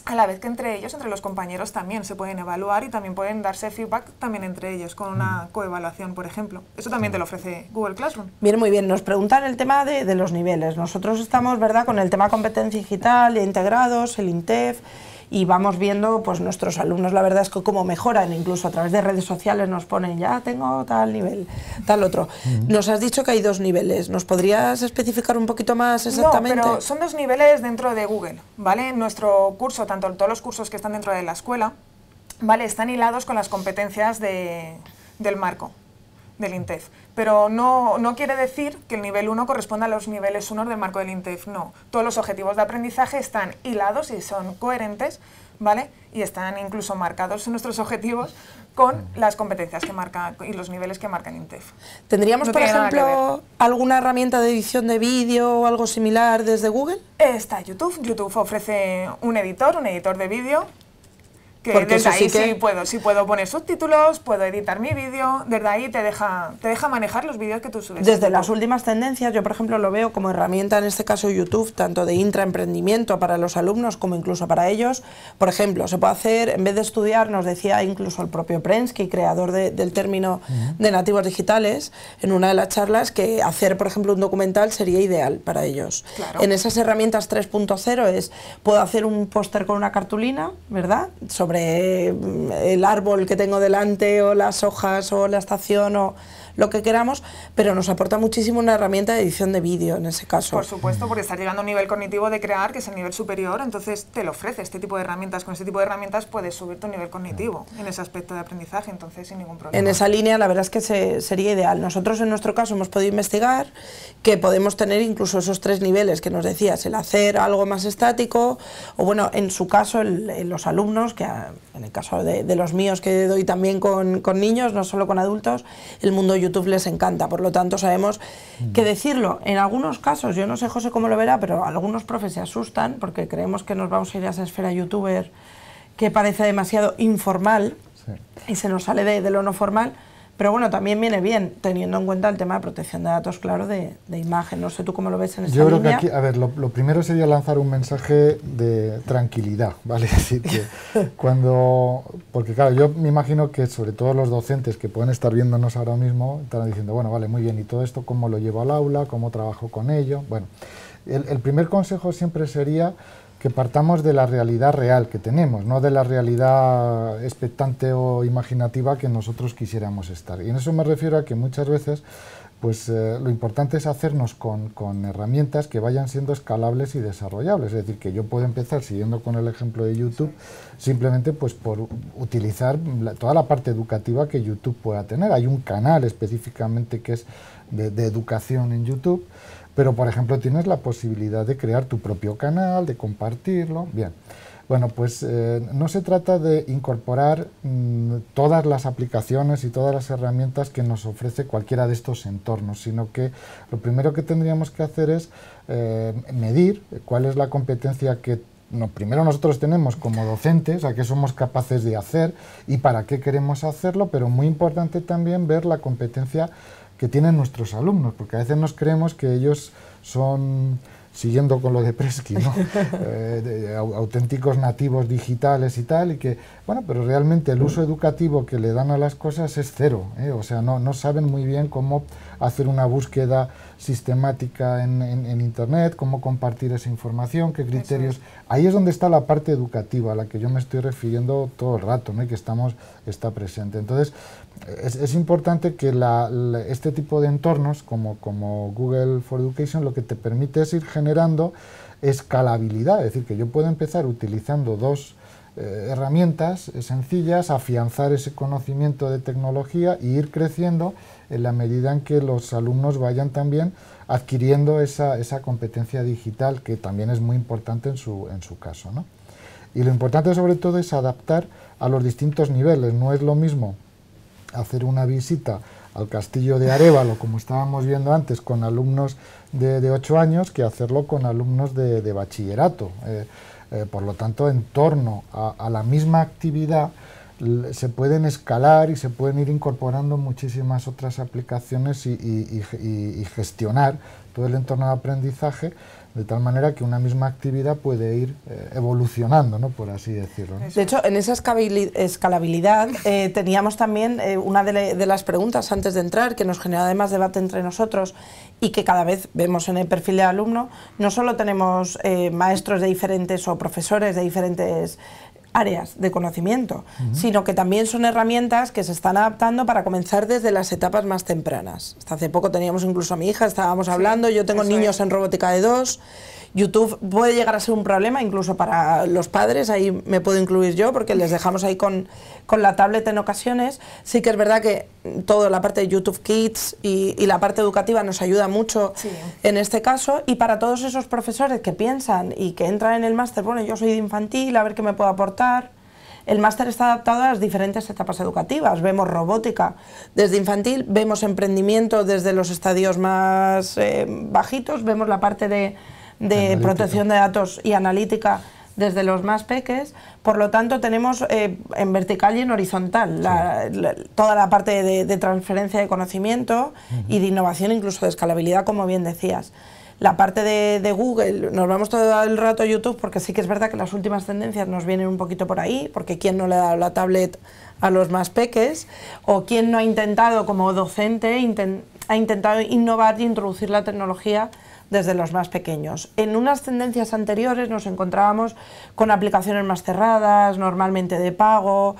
A la vez que entre ellos, entre los compañeros, también se pueden evaluar y también pueden darse feedback también entre ellos, con una coevaluación, por ejemplo. Eso también te lo ofrece Google Classroom. Bien, muy bien. Nos preguntan el tema de los niveles. Nosotros estamos, ¿verdad?, con el tema competencia digital, integrados, el INTEF, y vamos viendo, pues nuestros alumnos, la verdad es que cómo mejoran, incluso a través de redes sociales nos ponen, ya tengo tal nivel, tal otro. Nos has dicho que hay 2 niveles, ¿nos podrías especificar un poquito más exactamente? No, pero son 2 niveles dentro de Google, ¿vale? Nuestro curso, tanto todos los cursos que están dentro de la escuela, ¿vale?, están hilados con las competencias del marco, del INTEF. Pero no quiere decir que el nivel 1 corresponda a los niveles 1 del marco del INTEF, no. Todos los objetivos de aprendizaje están hilados y son coherentes, ¿vale? Y están incluso marcados en nuestros objetivos con las competencias que marca y los niveles que marca el INTEF. ¿Tendríamos, por ejemplo, alguna herramienta de edición de vídeo o algo similar desde Google? Está YouTube. YouTube ofrece un editor de vídeo Que Porque desde eso ahí sí que... sí puedo poner subtítulos, puedo editar mi vídeo, desde ahí te deja manejar los vídeos que tú subes. Desde las últimas tendencias, yo por ejemplo lo veo como herramienta, en este caso YouTube, tanto de intraemprendimiento para los alumnos como incluso para ellos. Por ejemplo, se puede hacer, en vez de estudiar, nos decía incluso el propio Prensky, creador del término de nativos digitales, en una de las charlas, que hacer, por ejemplo, un documental sería ideal para ellos. Claro. En esas herramientas 3.0 es, puedo hacer un póster con una cartulina, ¿verdad?, sobre el árbol que tengo delante, o las hojas, o la estación, o lo que queramos, pero nos aporta muchísimo una herramienta de edición de vídeo en ese caso. Por supuesto, porque estás llegando a un nivel cognitivo de crear, que es el nivel superior, entonces te lo ofrece este tipo de herramientas. Con este tipo de herramientas puedes subir tu nivel cognitivo en ese aspecto de aprendizaje, entonces sin ningún problema. En esa línea la verdad es que sería ideal. Nosotros en nuestro caso hemos podido investigar que podemos tener incluso esos 3 niveles que nos decías, el hacer algo más estático, o bueno, en su caso los alumnos, que en el caso de los míos que doy también con niños, no solo con adultos, el mundo YouTube les encanta, por lo tanto sabemos que decirlo, en algunos casos, yo no sé José cómo lo verá, pero algunos profes se asustan porque creemos que nos vamos a ir a esa esfera youtuber que parece demasiado informal, sí, y se nos sale de lo no formal. Pero bueno, también viene bien, teniendo en cuenta el tema de protección de datos, claro, de imagen. No sé tú cómo lo ves en esta línea. Yo creo que aquí, a ver, lo primero sería lanzar un mensaje de tranquilidad, ¿vale? Así que porque claro, yo me imagino que sobre todo los docentes que pueden estar viéndonos ahora mismo, están diciendo, bueno, vale, muy bien, ¿y todo esto cómo lo llevo al aula? ¿Cómo trabajo con ello? Bueno, el primer consejo siempre sería que partamos de la realidad real que tenemos, no de la realidad expectante o imaginativa que nosotros quisiéramos estar. Y en eso me refiero a que muchas veces pues, lo importante es hacernos con herramientas que vayan siendo escalables y desarrollables. Es decir, que yo puedo empezar, siguiendo con el ejemplo de YouTube, simplemente pues, por utilizar toda la parte educativa que YouTube pueda tener. Hay un canal específicamente que es de educación en YouTube, pero por ejemplo tienes la posibilidad de crear tu propio canal, de compartirlo. Bien, bueno, pues no se trata de incorporar todas las aplicaciones y todas las herramientas que nos ofrece cualquiera de estos entornos, sino que lo primero que tendríamos que hacer es medir cuál es la competencia que primero nosotros tenemos como docentes, a qué somos capaces de hacer y para qué queremos hacerlo, pero muy importante también ver la competencia que tienen nuestros alumnos, porque a veces nos creemos que ellos son, siguiendo con lo de Prensky, ¿no? Auténticos nativos digitales y tal, y que, bueno, pero realmente el uso educativo que le dan a las cosas es cero, o sea, no saben muy bien cómo hacer una búsqueda sistemática en Internet, cómo compartir esa información, qué criterios. Ahí es donde está la parte educativa a la que yo me estoy refiriendo todo el rato, ¿no? Y que está presente. Entonces, es importante que este tipo de entornos, como Google for Education, lo que te permite es ir generando escalabilidad, es decir, que yo puedo empezar utilizando 2 herramientas sencillas, afianzar ese conocimiento de tecnología e ir creciendo en la medida en que los alumnos vayan también adquiriendo esa competencia digital, que también es muy importante en su caso, ¿no? Y lo importante sobre todo es adaptar a los distintos niveles. No es lo mismo hacer una visita al castillo de Arévalo, como estábamos viendo antes, con alumnos de 8 años, que hacerlo con alumnos de bachillerato. Por lo tanto, en torno a la misma actividad se pueden escalar y se pueden ir incorporando muchísimas otras aplicaciones y gestionar todo el entorno de aprendizaje de tal manera que una misma actividad puede ir evolucionando, ¿no? Por así decirlo, ¿no? De hecho, en esa escalabilidad teníamos también una de las preguntas antes de entrar, que nos genera además debate entre nosotros y que cada vez vemos en el perfil de alumno. No solo tenemos maestros de diferentes o profesores de diferentes áreas de conocimiento, sino que también son herramientas que se están adaptando para comenzar desde las etapas más tempranas. Hasta hace poco teníamos incluso a mi hija, estábamos hablando, yo tengo niños en robótica de 2, YouTube puede llegar a ser un problema incluso para los padres, ahí me puedo incluir yo porque les dejamos ahí con la tablet en ocasiones. Sí que es verdad que toda la parte de YouTube Kids y la parte educativa nos ayuda mucho en este caso, y para todos esos profesores que piensan y que entran en el máster, bueno, yo soy de infantil, a ver qué me puedo aportar. El máster está adaptado a las diferentes etapas educativas. Vemos robótica desde infantil, vemos emprendimiento desde los estadios más bajitos, vemos la parte de protección de datos y analítica desde los más peques, por lo tanto tenemos en vertical y en horizontal toda la parte de transferencia de conocimiento y de innovación, incluso de escalabilidad, como bien decías. La parte de Google, nos vamos todo el rato a YouTube porque sí que es verdad que las últimas tendencias nos vienen un poquito por ahí, porque quién no le ha dado la tablet a los más peques, o quién no ha intentado como docente, ha intentado innovar y introducir la tecnología desde los más pequeños. En unas tendencias anteriores nos encontrábamos con aplicaciones más cerradas, normalmente de pago,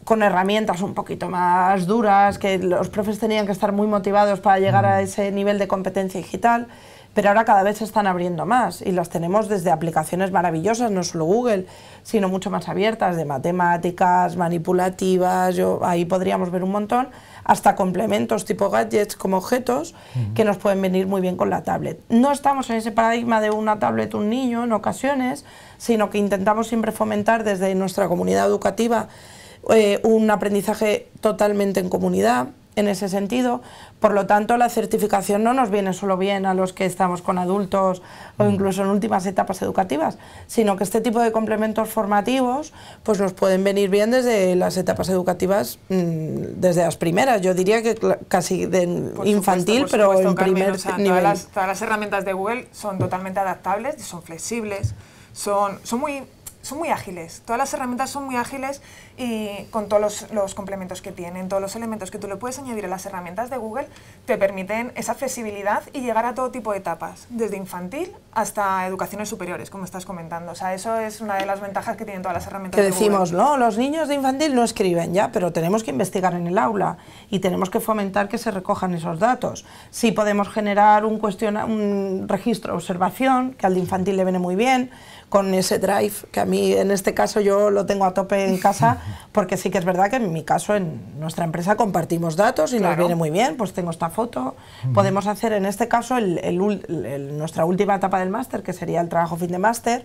con herramientas un poquito más duras, que los profes tenían que estar muy motivados para llegar a ese nivel de competencia digital, pero ahora cada vez se están abriendo más y las tenemos desde aplicaciones maravillosas, no solo Google, sino mucho más abiertas, de matemáticas, manipulativas, ahí podríamos ver un montón, hasta complementos tipo gadgets como objetos que nos pueden venir muy bien con la tablet. No estamos en ese paradigma de una tablet un niño en ocasiones, sino que intentamos siempre fomentar desde nuestra comunidad educativa un aprendizaje totalmente en comunidad, en ese sentido. Por lo tanto, la certificación no nos viene solo bien a los que estamos con adultos o incluso en últimas etapas educativas, sino que este tipo de complementos formativos pues nos pueden venir bien desde las etapas educativas, desde las primeras, yo diría que casi de infantil, pero en primer nivel. Todas las herramientas de Google son totalmente adaptables, son flexibles, son muy ágiles. Todas las herramientas son muy ágiles y con todos los complementos que tienen, todos los elementos que tú le puedes añadir a las herramientas de Google, te permiten esa flexibilidad y llegar a todo tipo de etapas, desde infantil hasta educaciones superiores, como estás comentando. O sea, eso es una de las ventajas que tienen todas las herramientas de Google. Que decimos, no, los niños de infantil no escriben ya, pero tenemos que investigar en el aula y tenemos que fomentar que se recojan esos datos. Sí podemos generar un registro de observación, que al de infantil le viene muy bien, con ese Drive, que a mí en este caso yo lo tengo a tope en casa, porque sí que es verdad que en mi caso en nuestra empresa compartimos datos y nos viene muy bien, pues tengo esta foto. Podemos hacer en este caso nuestra última etapa del máster, que sería el trabajo fin de máster.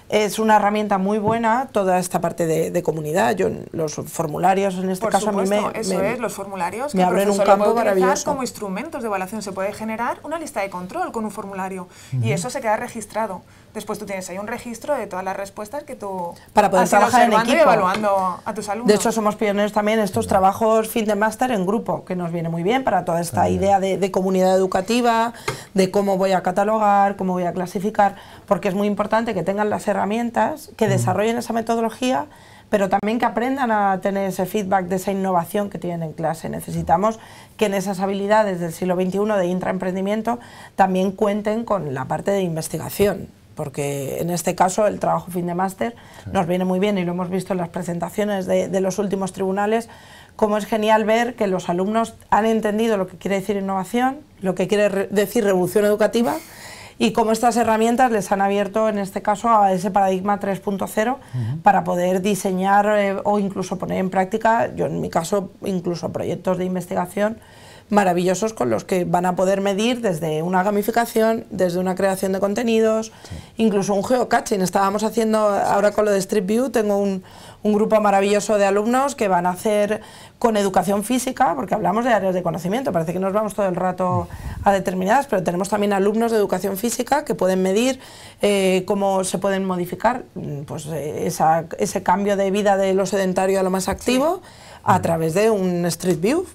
Es una herramienta muy buena toda esta parte de comunidad. Los formularios en este caso supuesto, a mí los formularios me abren un campo maravilloso. Como instrumentos de evaluación se puede generar una lista de control con un formulario y eso se queda registrado. Después tú tienes ahí un registro de todas las respuestas que tú para poder trabajar en equipo y evaluando a tus alumnos. De hecho somos pioneros también en estos trabajos fin de máster en grupo, que nos viene muy bien para toda esta idea de comunidad educativa, de cómo voy a catalogar, cómo voy a clasificar, porque es muy importante que tengan las herramientas, que desarrollen esa metodología, pero también que aprendan a tener ese feedback de esa innovación que tienen en clase. Necesitamos que en esas habilidades del siglo XXI de intraemprendimiento también cuenten con la parte de investigación, porque en este caso el trabajo fin de máster nos viene muy bien y lo hemos visto en las presentaciones de los últimos tribunales, cómo es genial ver que los alumnos han entendido lo que quiere decir innovación, lo que quiere decir revolución educativa, y cómo estas herramientas les han abierto en este caso a ese paradigma 3.0 para poder diseñar o incluso poner en práctica, yo en mi caso incluso proyectos de investigación maravillosos con los que van a poder medir desde una gamificación, desde una creación de contenidos, incluso un geocaching. Estábamos haciendo ahora con lo de Street View, tengo un grupo maravilloso de alumnos que van a hacer con educación física, porque hablamos de áreas de conocimiento, parece que nos vamos todo el rato a determinadas, pero tenemos también alumnos de educación física que pueden medir cómo se pueden modificar pues, ese cambio de vida de lo sedentario a lo más activo a través de un Street View.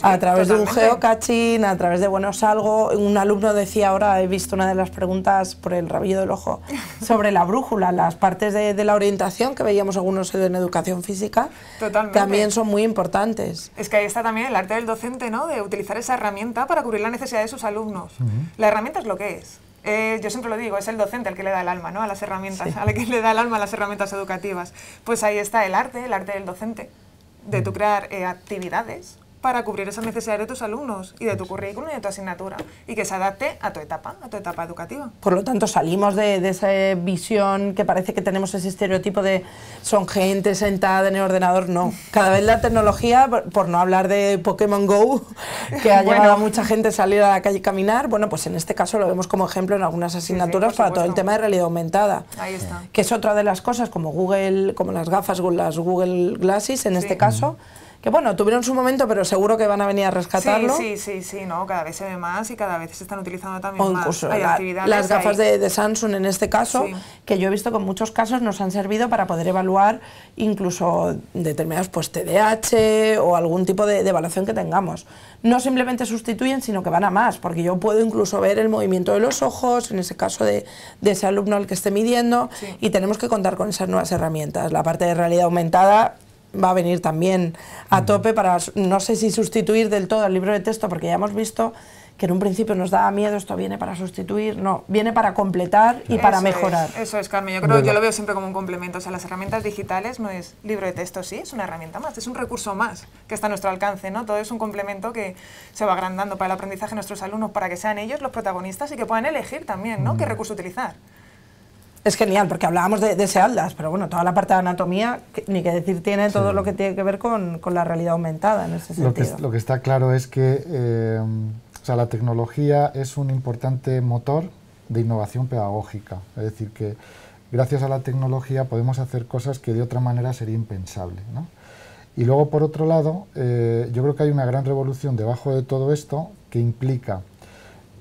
A través de un geocaching, a través de salgo. Un alumno decía ahora, he visto una de las preguntas por el rabillo del ojo, sobre la brújula, las partes de la orientación que veíamos algunos en educación física, también son muy importantes. Es que ahí está también el arte del docente, ¿no? De utilizar esa herramienta para cubrir la necesidad de sus alumnos. La herramienta es lo que es. Yo siempre lo digo, es el docente el que le da el alma, ¿no? A las herramientas, al que le da el alma a las herramientas educativas. Pues ahí está el arte del docente, de tú crear actividades para cubrir esas necesidades de tus alumnos y de tu currículum y de tu asignatura y que se adapte a tu etapa educativa. Por lo tanto, salimos de esa visión que parece que tenemos ese estereotipo de son gente sentada en el ordenador. No, cada vez la tecnología, por no hablar de Pokémon Go, que ha llevado a mucha gente a salir a la calle y caminar, bueno, pues en este caso lo vemos como ejemplo en algunas asignaturas para todo el tema de realidad aumentada. Ahí está. Que es otra de las cosas como Google, como las gafas, las Google Glasses en este caso, que bueno, tuvieron su momento, pero seguro que van a venir a rescatarlo. Sí, no, cada vez se ve más y cada vez se están utilizando también o más. incluso Hay actividades, las gafas de Samsung en este caso, sí, que yo he visto que en muchos casos nos han servido para poder evaluar incluso determinados pues TDAH o algún tipo de evaluación que tengamos. No simplemente sustituyen, sino que van a más, porque yo puedo incluso ver el movimiento de los ojos, en ese caso de ese alumno al que esté midiendo, sí, y tenemos que contar con esas nuevas herramientas. La parte de realidad aumentada va a venir también a tope para, no sé si sustituir del todo el libro de texto, porque ya hemos visto que en un principio nos daba miedo, esto viene para sustituir, no, viene para completar y para mejorar. Eso es, Carmen, yo lo veo siempre como un complemento, o sea, las herramientas digitales no es libro de texto, sí, es una herramienta más, es un recurso más que está a nuestro alcance, ¿no? Todo es un complemento que se va agrandando para el aprendizaje de nuestros alumnos, para que sean ellos los protagonistas y que puedan elegir también, ¿no? Qué recurso utilizar. Es genial, porque hablábamos de SEALDAS, pero bueno, toda la parte de anatomía, ni que decir tiene todo lo que tiene que ver con la realidad aumentada en ese sentido. Lo que está claro es que o sea, la tecnología es un importante motor de innovación pedagógica, es decir, que gracias a la tecnología podemos hacer cosas que de otra manera sería impensable, ¿no? Y luego, por otro lado, yo creo que hay una gran revolución debajo de todo esto que implica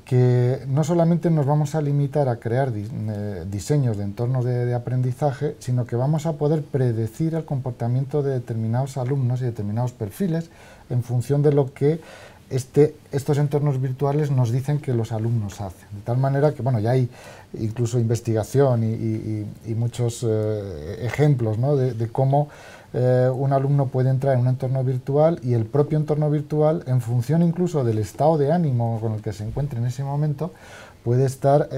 que no solamente nos vamos a limitar a crear diseños de entornos de aprendizaje, sino que vamos a poder predecir el comportamiento de determinados alumnos y determinados perfiles en función de lo que estos entornos virtuales nos dicen que los alumnos hacen. De tal manera que, bueno, ya hay incluso investigación y muchos ejemplos, ¿no?, de cómo un alumno puede entrar en un entorno virtual y el propio entorno virtual, en función incluso del estado de ánimo con el que se encuentre en ese momento, puede estar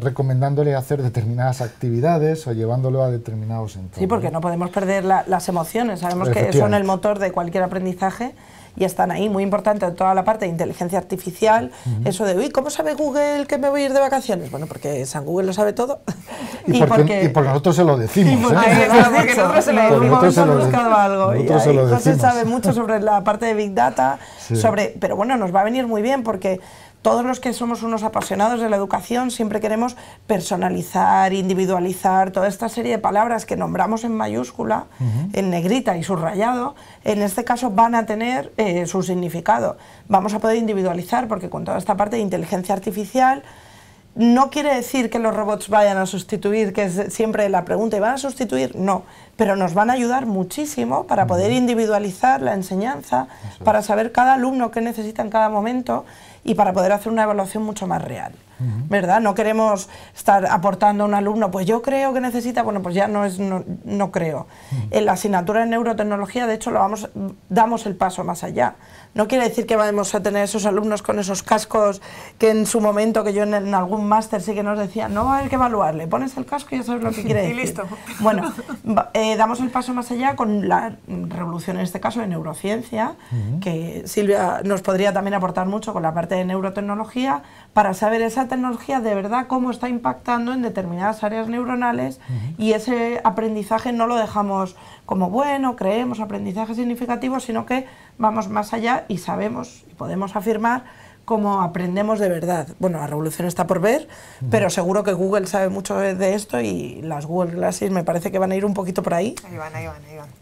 recomendándole hacer determinadas actividades o llevándolo a determinados entornos. Sí, porque no podemos perder las emociones, sabemos que son el motor de cualquier aprendizaje y están ahí, muy importante toda la parte de inteligencia artificial, eso de, uy, ¿cómo sabe Google que me voy a ir de vacaciones? Bueno, porque San Google lo sabe todo. Y porque nosotros se lo decimos. Porque nosotros se lo buscado algo. Y José sabe mucho sobre la parte de Big Data, pero bueno, nos va a venir muy bien porque todos los que somos unos apasionados de la educación siempre queremos personalizar, individualizar, toda esta serie de palabras que nombramos en mayúscula, en negrita y subrayado, en este caso van a tener su significado. Vamos a poder individualizar porque con toda esta parte de inteligencia artificial no quiere decir que los robots vayan a sustituir, que es siempre la pregunta, ¿y van a sustituir? No, pero nos van a ayudar muchísimo para poder individualizar la enseñanza, para saber cada alumno qué necesita en cada momento y para poder hacer una evaluación mucho más real, ¿verdad? No queremos estar aportando a un alumno, pues yo creo que necesita, bueno, pues ya no creo. En la asignatura de neurotecnología, de hecho, damos el paso más allá. No quiere decir que vamos a tener esos alumnos con esos cascos que en su momento, que yo en algún máster sí que nos decían, no hay que evaluarle, pones el casco y ya sabes lo que quiere decir. Y listo. Bueno, damos el paso más allá con la revolución, en este caso, de neurociencia, que Silvia nos podría también aportar mucho con la parte de neurotecnología, para saber esa tecnología de verdad cómo está impactando en determinadas áreas neuronales y ese aprendizaje no lo dejamos como bueno, creemos aprendizaje significativo, sino que vamos más allá y sabemos y podemos afirmar cómo aprendemos de verdad. Bueno, la revolución está por ver, pero seguro que Google sabe mucho de esto y las Google Glasses me parece que van a ir un poquito por ahí. Ahí van.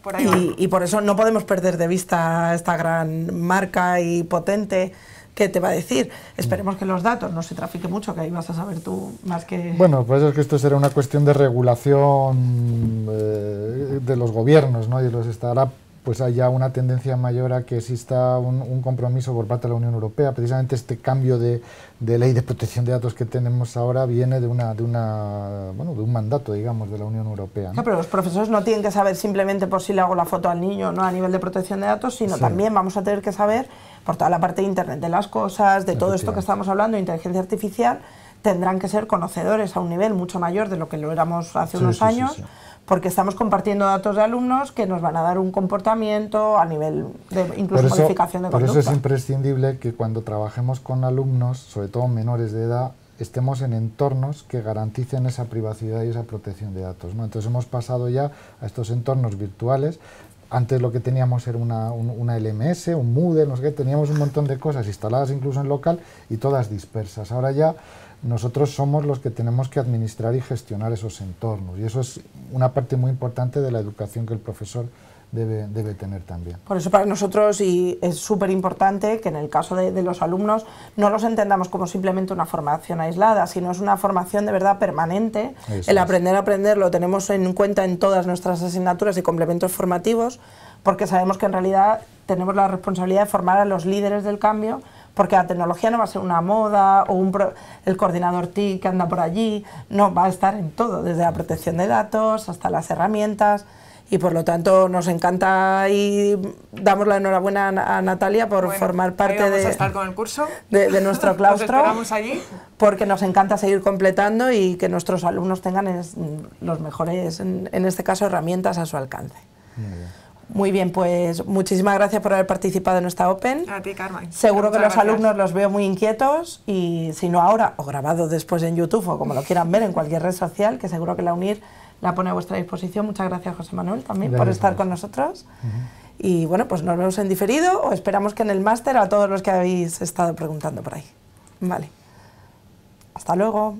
Por ahí van. Y por eso no podemos perder de vista esta gran marca y potente que te va a decir. Esperemos que los datos no se trafiquen mucho, que ahí vas a saber tú más que... Bueno, pues es que esto será una cuestión de regulación de los gobiernos, ¿no? Y los startups, pues haya una tendencia mayor a que exista un compromiso por parte de la Unión Europea. Precisamente este cambio de ley de protección de datos que tenemos ahora viene de un mandato, digamos, de la Unión Europea, ¿no? No, pero los profesores no tienen que saber simplemente por si le hago la foto al niño, no a nivel de protección de datos, sino también vamos a tener que saber por toda la parte de Internet de las cosas, de todo esto que estamos hablando, de inteligencia artificial, tendrán que ser conocedores a un nivel mucho mayor de lo que lo éramos hace unos años, porque estamos compartiendo datos de alumnos que nos van a dar un comportamiento a nivel de incluso modificación de conducta. Por eso es imprescindible que cuando trabajemos con alumnos, sobre todo menores de edad, estemos en entornos que garanticen esa privacidad y esa protección de datos, ¿no? Entonces hemos pasado ya a estos entornos virtuales. Antes lo que teníamos era una LMS, un Moodle, no sé qué, teníamos un montón de cosas instaladas incluso en local y todas dispersas. Ahora ya nosotros somos los que tenemos que administrar y gestionar esos entornos y eso es una parte muy importante de la educación que el profesor debe tener también. Por eso para nosotros y es súper importante que en el caso de los alumnos no los entendamos como simplemente una formación aislada, sino es una formación de verdad permanente. Eso el es. aprender a aprender lo tenemos en cuenta en todas nuestras asignaturas y complementos formativos, porque sabemos que en realidad tenemos la responsabilidad de formar a los líderes del cambio, porque la tecnología no va a ser una moda o el coordinador TIC que anda por allí, no, va a estar en todo, desde la protección de datos hasta las herramientas. Y por lo tanto nos encanta y damos la enhorabuena a Natalia por formar parte vamos a estar con el curso. de nuestro claustro. Os esperamos allí. Porque nos encanta seguir completando y que nuestros alumnos tengan los mejores, en este caso, herramientas a su alcance. Muy bien. Muy bien, pues muchísimas gracias por haber participado en esta Open. A ti, Carmen. Seguro que Muchas los gracias. alumnos los veo muy inquietos y si no ahora, o grabado después en YouTube o como lo quieran ver en cualquier red social, que seguro que la UNIR la pone a vuestra disposición. Muchas gracias, José Manuel, también por estar con nosotros. Y bueno, pues nos vemos en diferido o esperamos que en el máster a todos los que habéis estado preguntando por ahí. Vale. Hasta luego.